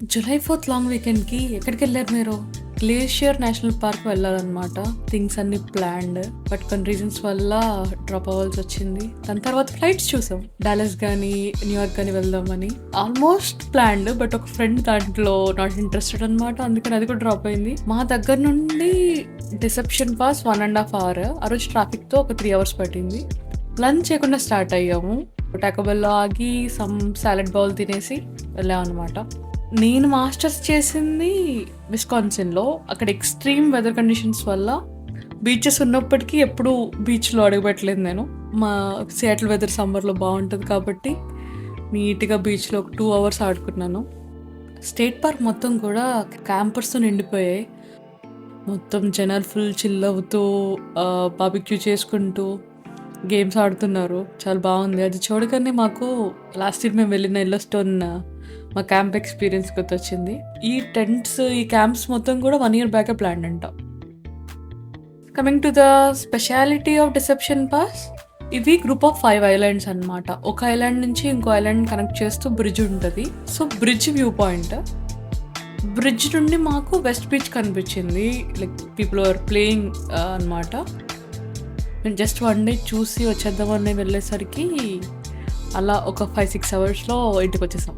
July 4th long వీకెండ్‌కి ఎక్కడికెళ్లారు మీరు? గ్లేషియర్ నేషనల్ పార్క్ వెళ్ళాలనమాట. థింగ్స్ అన్నీ ప్లాన్డ్. బట్ కొన్ని రీజన్స్ వల్ల డ్రాప్ అవ్వాల్సొచ్చింది. దాని తర్వాత ఫ్లైట్స్ చూసాం. డాలస్ గానీ, న్యూయార్క్ గానీ వెళ్దామని. Almost planned. బట్ ఒక ఫ్రెండ్ దాంట్లో నాట్ ఇంట్రెస్టెడ్ అనమాట. అందుకని అది కూడా డ్రాప్ అయింది. మా దగ్గర నుండి డిసెప్షన్ పాస్ 1.5 hour. ఆ రోజు ట్రాఫిక్‌తో ఒక 3 hours పట్టింది. లంచ్ చేయకుండా స్టార్ట్ అయ్యాము. టాకో బెల్‌లో ఆగి సమ్ సాలడ్ బౌల్ తినేసి వెళ్ళామన్నమాట. నేను మాస్టర్స్ చేసింది విస్కాన్సిన్‌లో. అక్కడ ఎక్స్‌ట్రీమ్ వెదర్ కండిషన్స్ వల్ల బీచెస్ ఉన్నప్పటికీ ఎప్పుడూ బీచ్‌లో అడుగుపెట్టలేదు నేను. మా సియాటిల్ వెదర్ సమ్మర్‌లో బావుంటది కాబట్టి నీట్‌గా బీచ్‌లో ఒక 2 hours ఆడుకున్నాను. స్టేట్ పార్క్ మొత్తం కూడా క్యాంపర్స్‌తో నిండిపోయాయి. మొత్తం జనాలు ఫుల్ చిల్ అవుతూ బార్బిక్యూ చేసుకుంటూ గేమ్స్ ఆడుతున్నారు. చాలా బాగుంది. అది చూడగానే మాకు లాస్ట్ ఇయర్ మేము వెళ్ళిన యెల్లోస్టోన్ మా క్యాంప్ ఎక్స్‌పీరియన్స్ గుర్తొచ్చింది. ఈ టెంట్స్, ఈ క్యాంప్స్ మొత్తం కూడా 1 year బ్యాకే ప్లాన్డ్ అంట. Coming to the speciality of deception pass, ఇవి గ్రూప్ ఆఫ్ 5 ఐలాండ్స్ అన్నమాట. ఒక ఐలాండ్ నుంచి ఇంకో ఐలాండ్ కనెక్ట్ చేస్తూ బ్రిడ్జ్ ఉంటది. So bridge view point. Bridge నుండి మాకు వెస్ట్ బీచ్ కనిపించింది. లైక్ పీపుల్ ఆర్ ప్లేయింగ్ అన్నమాట. మేము జస్ట్ 1 day చూసి వచ్చేద్దామని వెళ్ళేసరికి అలా ఒక 5-6 hours ఇంటికి వచ్చేసాం.